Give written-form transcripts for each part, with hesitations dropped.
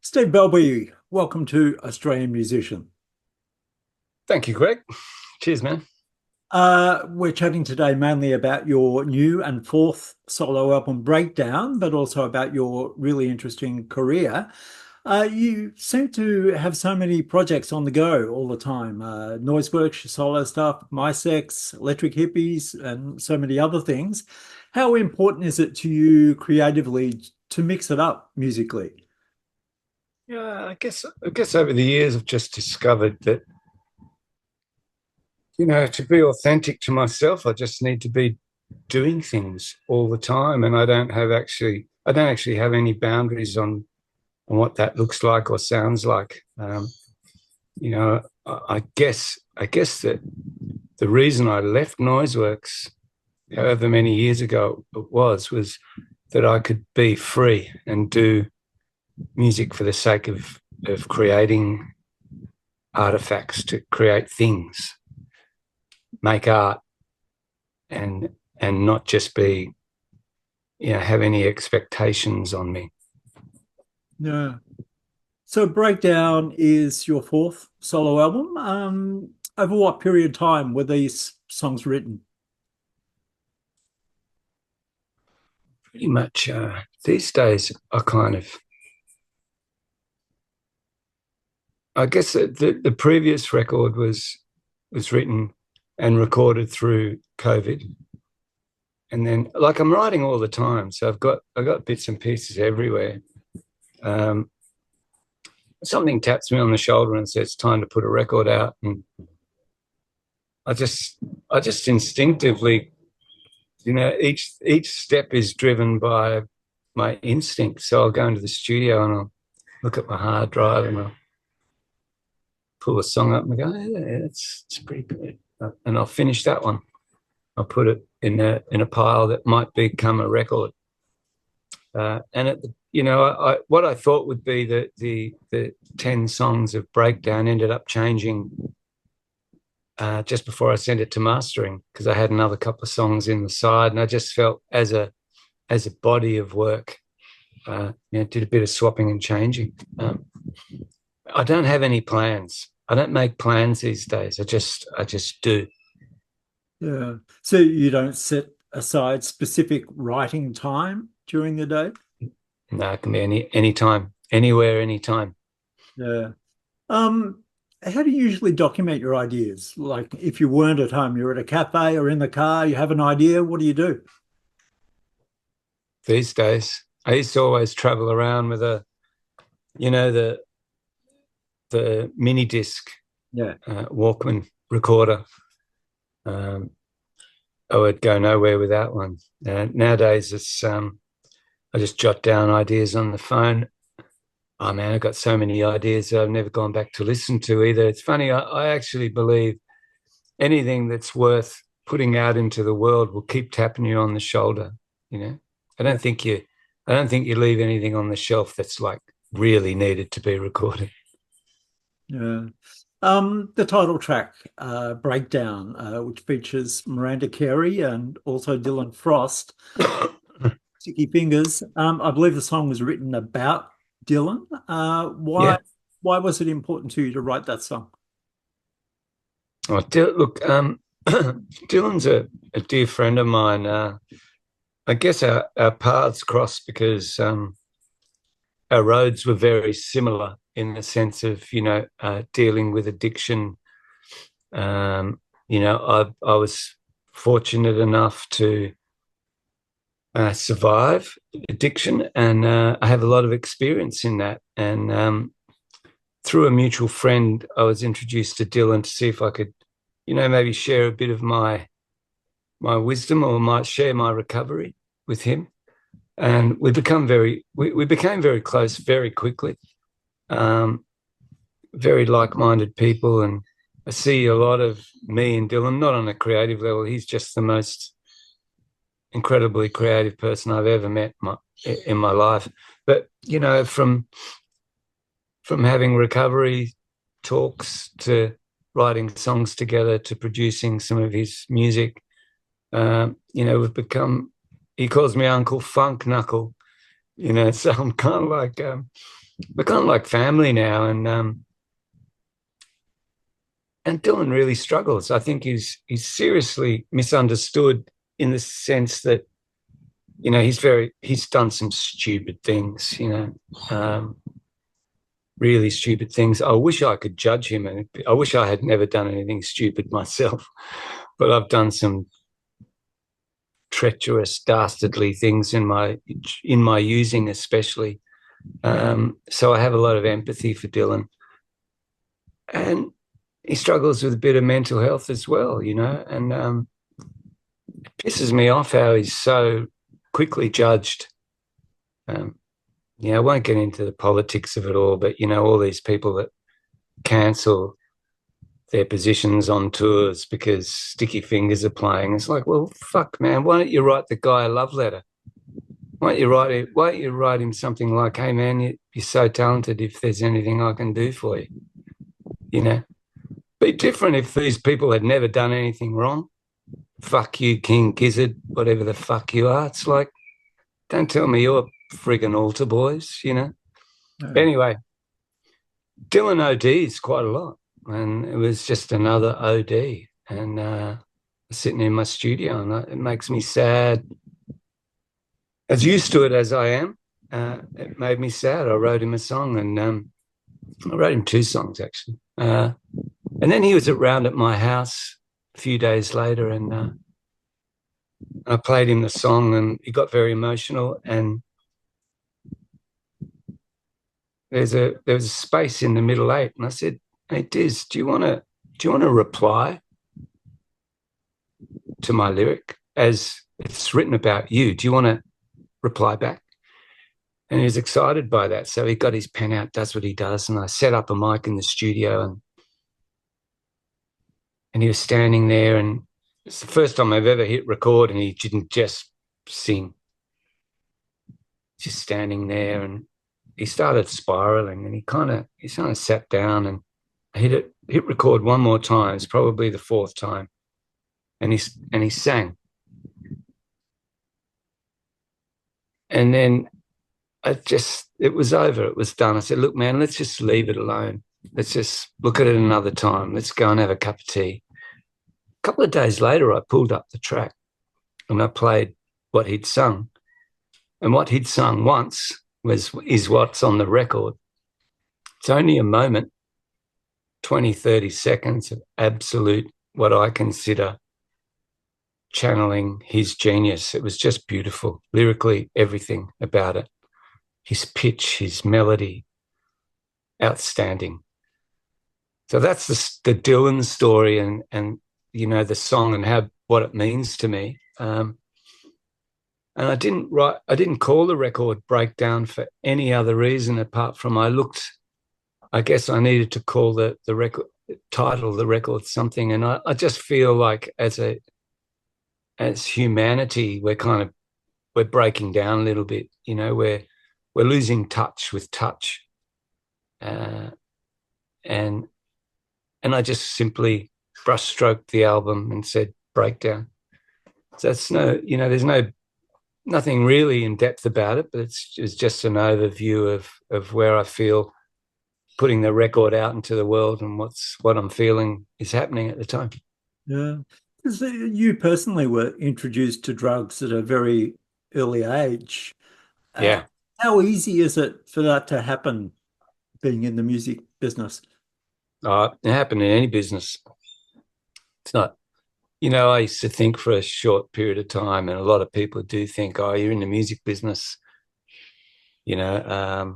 Steve Balbi, welcome to Australian Musician. Thank you, Greg. Cheers, man. We're chatting today mainly about your new and fourth solo album, Breakdown, but also about your really interesting career. You seem to have so many projects on the go all the time. Noiseworks, your solo stuff, My Sex, Electric Hippies, and so many other things. How important is it to you creatively to mix it up musically? Yeah, I guess over the years I've just discovered that, to be authentic to myself, I just need to be doing things all the time. And I don't actually have any boundaries on what that looks like or sounds like. I guess that the reason I left Noiseworks, however many years ago it was that I could be free and do music for the sake of creating artifacts, to create things, make art, and not just be, have any expectations on me. Yeah. So Breakdown is your fourth solo album. Over what period of time were these songs written? Pretty much these days, I guess the previous record was written and recorded through COVID. And then, like, I'm writing all the time, so I got bits and pieces everywhere. Um, Something taps me on the shoulder and says, "Time to put a record out." And I just I just instinctively, each step is driven by my instinct. So I'll go into the studio and I'll look at my hard drive and I'll pull a song up and go, "Yeah, it's pretty good," and I'll finish that one. I'll put it in a pile that might become a record. And what I thought would be the 10 songs of Breakdown ended up changing just before I sent it to mastering, because I had another couple of songs in the side, and I just felt as a body of work, did a bit of swapping and changing. I don't have any plans. I don't make plans these days. I just do. Yeah. So you don't set aside specific writing time during the day? No, it can be any time, anywhere, anytime. Yeah. Um, how do you usually document your ideas? Like if you weren't at home, you're at a cafe or in the car, you have an idea, what do you do? These days, I used to always travel around with the mini disc Yeah. Walkman recorder. Um, I would go nowhere without one. Nowadays, I just jot down ideas on the phone. Oh man, I've got so many ideas that I've never gone back to listen to either. It's funny. I actually believe anything that's worth putting out into the world will keep tapping you on the shoulder. You know, I Yeah. don't think you, I don't think you leave anything on the shelf that's like really needed to be recorded. Yeah. The title track, Breakdown, which features Miranda Carey and also Dylan Frost, Sticky Fingers. I believe the song was written about Dylan. Why Yeah. why was it important to you to write that song? Oh, look, Dylan's a dear friend of mine. I guess our paths crossed because our roads were very similar in the sense of, dealing with addiction. I was fortunate enough to survive addiction, and I have a lot of experience in that. And through a mutual friend, I was introduced to Dylan to see if I could, maybe share a bit of my wisdom, or might share my recovery with him. And we became very close very quickly. Um, Very like-minded people, and I see a lot of me and Dylan, not on a creative level. He's just the most incredibly creative person I've ever met in my life. But from having recovery talks to writing songs together to producing some of his music, we've become. He calls me Uncle Funk Knuckle, so I'm kind of like. we're kind of like family now, and Dylan really struggles. I think he's seriously misunderstood in the sense that he's done some stupid things, really stupid things. I wish I could judge him, and I wish I had never done anything stupid myself, but I've done some treacherous, dastardly things in my using, especially. So I have a lot of empathy for Dylan, and he struggles with a bit of mental health as well, and it pisses me off how he's so quickly judged. I won't get into the politics of it all, but all these people that cancel their positions on tours because Sticky Fingers are playing. It's like, well, fuck, man, why don't you write the guy a love letter? Why don't you write him something like, hey, man, you're so talented. If there's anything I can do for you, be different if these people had never done anything wrong. Fuck you, King Gizzard, whatever the fuck you are. It's like, don't tell me you're friggin' altar boys, Yeah. Anyway, Dylan ODs quite a lot. And it was just another OD. And sitting in my studio, and it makes me sad. As used to it as I am, it made me sad. I wrote him a song, and I wrote him two songs, actually. And then he was around at my house a few days later, and I played him the song, and he got very emotional. And there was a space in the middle eight, and I said, "Hey, Diz, do you want to reply to my lyric as it's written about you? Do you want to reply back?" And he was excited by that, so he got his pen out, does what he does, and I set up a mic in the studio, and he was standing there, and it's the first time I've ever hit record, and he didn't just sing, just standing there, and he started spiraling, and he kind of sat down, and I hit record one more time. It's probably the fourth time, and he sang, and then it was over. It was done. I said, "Look, man, let's just leave it alone. Let's just look at it another time. Let's go and have a cup of tea." A couple of days later, I pulled up the track and I played what he'd sung. And what he'd sung once is what's on the record. It's only a moment, 20, 30 seconds of absolute, what I consider channeling his genius. It was just beautiful. Lyrically, everything about it. His pitch, his melody, outstanding. So that's the Dylan story, and the song and what it means to me. And I didn't call the record Breakdown for any other reason apart from I guess I needed to call the record title the record something, and I just feel like as humanity we're breaking down a little bit. We're losing touch with touch, and I just simply brushstroked the album and said Breakdown. So it's there's nothing really in depth about it, but it's just an overview of where I feel putting the record out into the world and what I'm feeling is happening at the time. Yeah. Because you personally were introduced to drugs at a very early age. Uh, Yeah. how easy is it for that to happen being in the music business? It happened in any business. It's not, I used to think for a short period of time, and a lot of people do think, oh, you're in the music business. I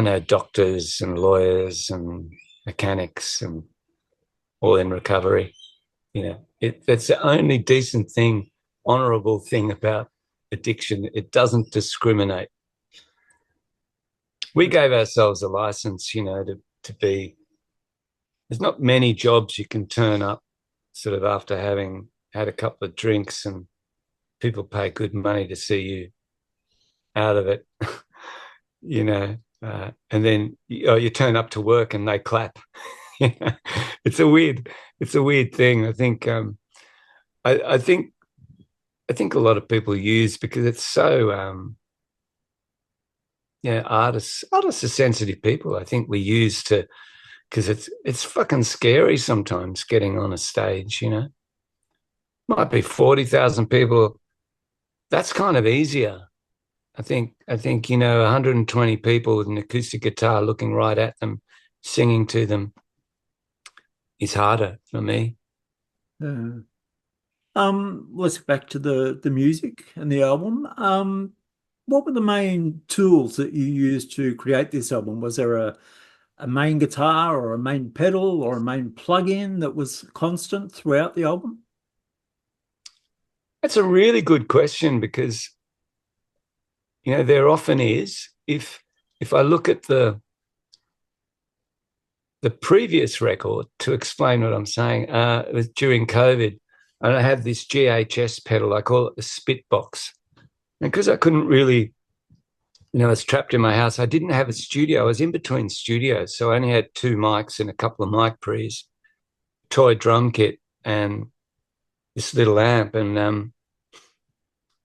know doctors and lawyers and mechanics and all in recovery. That's the only decent thing, honorable thing about addiction. It doesn't discriminate. We gave ourselves a license, to be. There's not many jobs you can turn up sort of after having had a couple of drinks, and people pay good money to see you out of it, and then you turn up to work and they clap. It's a weird thing. I think I think a lot of people use because it's so yeah, artists are sensitive people. I think we use to because it's fucking scary sometimes getting on a stage. Might be 40,000 people. That's kind of easier. I think 120 people with an acoustic guitar looking right at them, singing to them is harder for me. Uh, let's get back to the music and the album. What were the main tools that you used to create this album? Was there a main guitar or a main pedal or a main plug-in that was constant throughout the album? That's a really good question because there often is. If I look at the previous record to explain what I'm saying, it was during COVID, and I have this GHS pedal. I call it the spit box, and because I couldn't really, I was trapped in my house. I didn't have a studio. I was in between studios, so I only had two mics and a couple of mic pre's, toy drum kit, and this little amp, and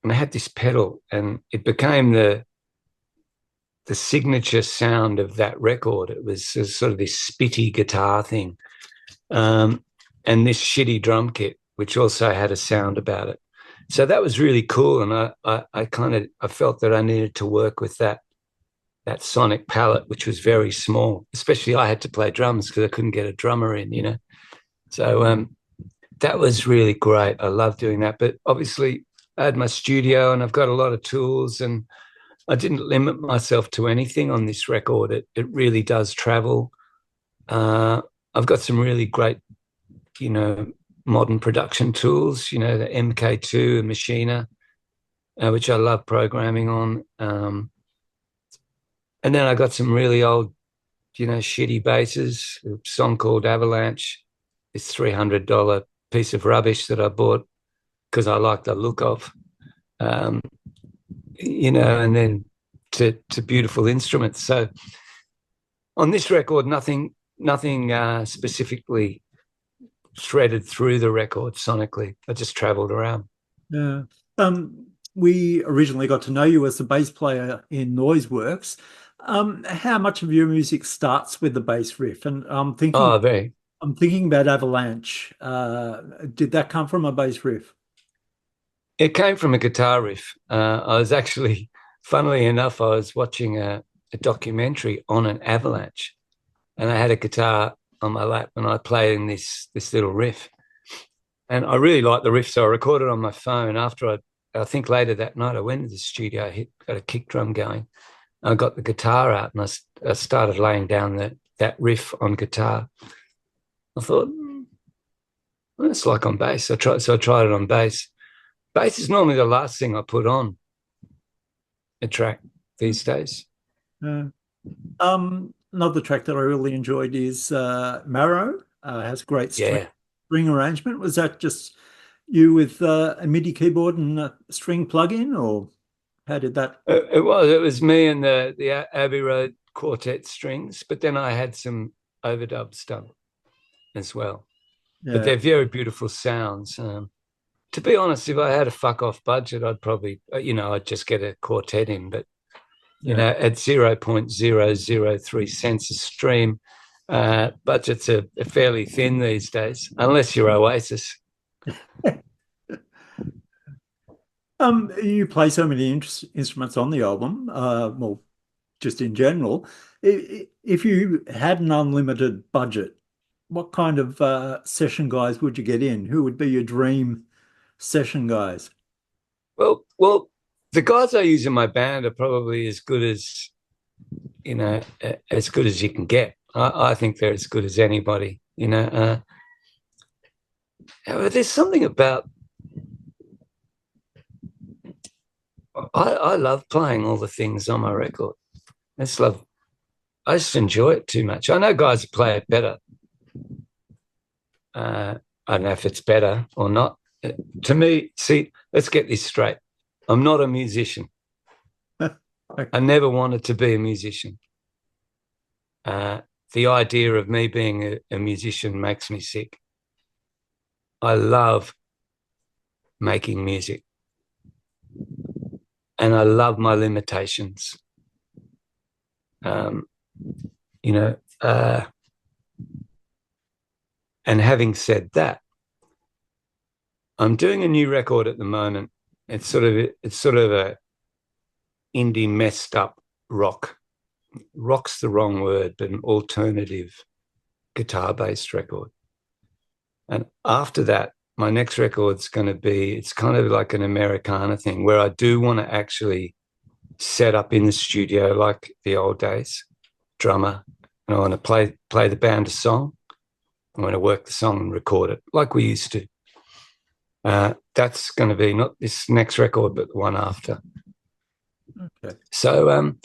I had this pedal, and it became the signature sound of that record. It was sort of this spitty guitar thing, and this shitty drum kit, which also had a sound about it. So that was really cool, and I felt that I needed to work with that sonic palette, which was very small. Especially I had to play drums because I couldn't get a drummer in. So that was really great. I love doing that, but obviously I had my studio and I've got a lot of tools, and I didn't limit myself to anything on this record. It really does travel. Uh, I've got some really great, you know, modern production tools. The MK2 and Machina, which I love programming on. And then I got some really old, shitty basses. A song called Avalanche. This $300 piece of rubbish that I bought because I like the look of. Um, and then to beautiful instruments. So on this record, nothing specifically threaded through the record sonically. I just traveled around. Yeah. We originally got to know you as the bass player in Noiseworks. How much of your music starts with the bass riff? And Oh, very. I'm thinking about Avalanche. Did that come from a bass riff? It came from a guitar riff. I was actually, funnily enough, I was watching a documentary on an avalanche, and I had a guitar on my lap, and I played in this little riff, and I really liked the riff, so I recorded on my phone. After I think later that night, I went to the studio, got a kick drum going, I got the guitar out, and I started laying down that riff on guitar. I thought, well, it's like on bass. So I tried it on bass. Bass is normally the last thing I put on a track these days. Uh, another track that I really enjoyed is Marrow. Has great Yeah. string arrangement. Was that just you with a MIDI keyboard and a string plug-in, or how did that? It was me and the Abbey Road quartet strings, but then I had some overdubs done as well. But Yeah, they're very beautiful sounds. To be honest, if I had a fuck off budget, I'd probably, I'd just get a quartet in. But yeah. at 0.003 cents a stream, budgets are fairly thin these days, unless you're Oasis. You play so many instruments on the album. Well, just in general. If you had an unlimited budget, what kind of session guys would you get in? Who would be your dream session guys? Well, the guys I use in my band are probably as good as you can get. I think they're as good as anybody. There's something about I love playing all the things on my record. I just enjoy it too much. I know guys play it better. I don't know if it's better or not. To me, see, let's get this straight. I'm not a musician. I never wanted to be a musician. The idea of me being a musician makes me sick. I love making music, and I love my limitations. Um, you know, and having said that, I'm doing a new record at the moment. It's sort of a indie messed up rock. Rock's the wrong word, but an alternative guitar based record. And after that, my next record's going to be, it's kind of like an Americana thing where I do want to actually set up in the studio like the old days, drummer, and I want to play the band a song. I'm going to work the song and record it like we used to. That's going to be not this next record, but the one after. Okay. So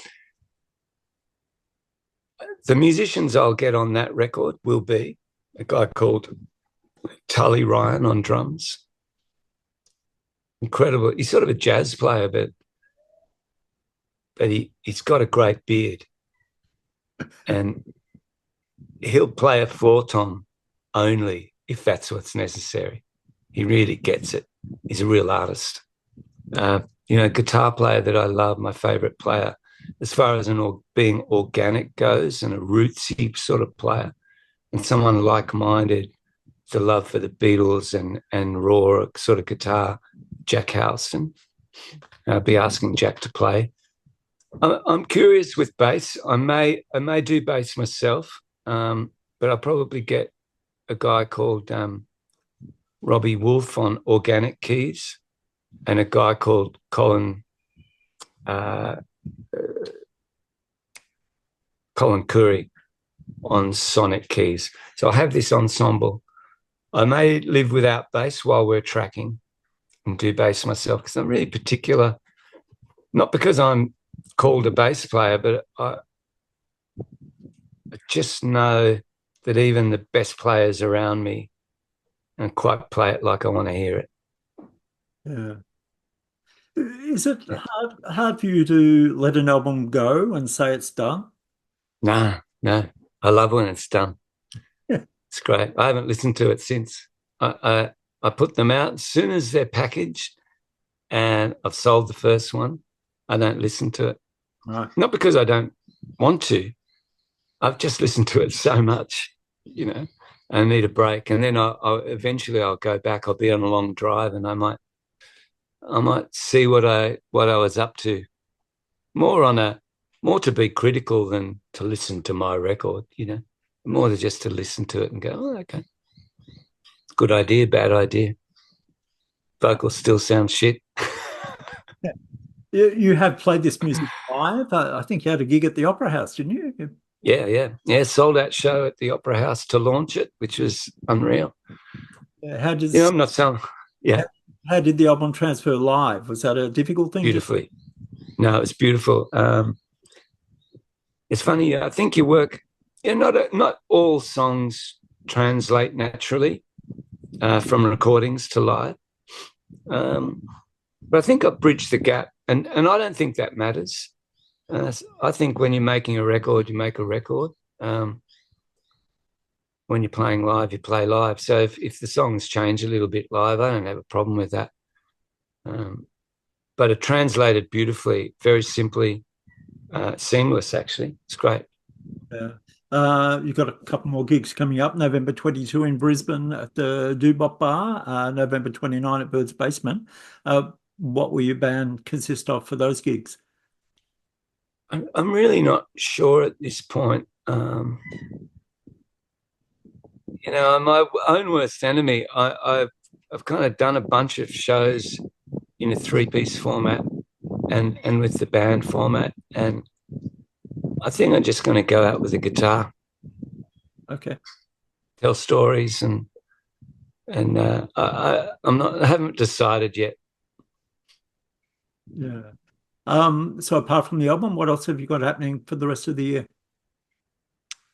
the musicians I'll get on that record will be a guy called Tully Ryan on drums. Incredible. He's sort of a jazz player, but he's got a great beard. And he'll play a floor tom only if that's what's necessary. He really gets it. He's a real artist. Guitar player that I love, my favorite player, as far as being organic goes, and a rootsy sort of player, and someone like-minded, the love for the Beatles and raw sort of guitar, Jack Houston. I'll be asking Jack to play. I'm curious with bass. I may do bass myself, but I'll probably get a guy called Robbie Wolf on organic keys, and a guy called Colin Curry on sonic keys. So I have this ensemble. I may live without bass while we're tracking and do bass myself because I'm really particular, not because I'm called a bass player, but I just know that even the best players around me and quite play it like I want to hear it. Yeah. Is it hard for you to let an album go and say it's done? No. I love when it's done. Yeah. It's great. I haven't listened to it since. I put them out as soon as they're packaged, and I've sold the first one. I don't listen to it. Right. Not because I don't want to. I've just listened to it so much, I need a break. And then eventually I'll go back. I'll be on a long drive, and I might see what I was up to. More to be critical than to listen to my record, more than just to listen to it and go, oh, okay. Good idea, bad idea. Vocals still sound shit. Yeah. You have played this music live. I think you had a gig at the Opera House, didn't you? Yeah. Sold out show at the Opera House to launch it, which was unreal. How I'm not selling. Yeah, how did the album transfer live? Was that a difficult thing to do? beautifully. No, it's beautiful. It's funny. I think your work, not all songs translate naturally from recordings to live. But I think I've bridged the gap, and I don't think that matters. I think when you're making a record, you make a record. When you're playing live, you play live. So if the songs change a little bit live, I don't have a problem with that. But it translated beautifully, very simply, seamless, actually. It's great. Yeah. You've got a couple more gigs coming up. November 22 in Brisbane at the Doobop Bar, November 29 at Bird's Basement. What will your band consist of for those gigs? I'm really not sure at this point. My own worst enemy. I've kind of done a bunch of shows in a 3-piece format and with the band format, and I think I'm just going to go out with a guitar. Okay. Tell stories and I haven't decided yet. Yeah. So apart from the album, what else have you got happening for the rest of the year?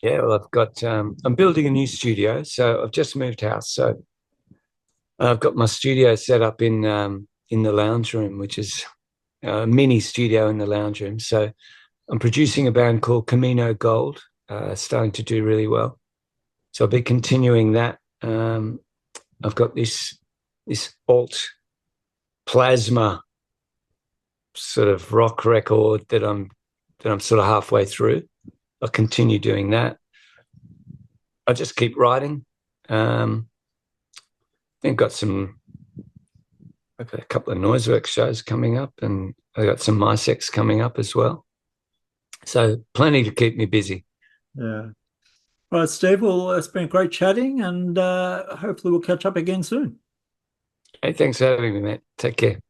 Yeah, well, I've got I'm building a new studio, so I've just moved house. So I've got my studio set up in the lounge room, which is a mini studio in the lounge room. So I'm producing a band called Camino Gold, starting to do really well. So I'll be continuing that. I've got this alt plasma sort of rock record that I'm that I'm sort of halfway through. I'll continue doing that. I just keep writing. I think I've got a couple of Noiseworks shows coming up, and I've got some MySex coming up as well. So plenty to keep me busy. Yeah. All right, Steve. Well, it's been great chatting, and hopefully we'll catch up again soon. Hey, thanks for having me, mate. Take care.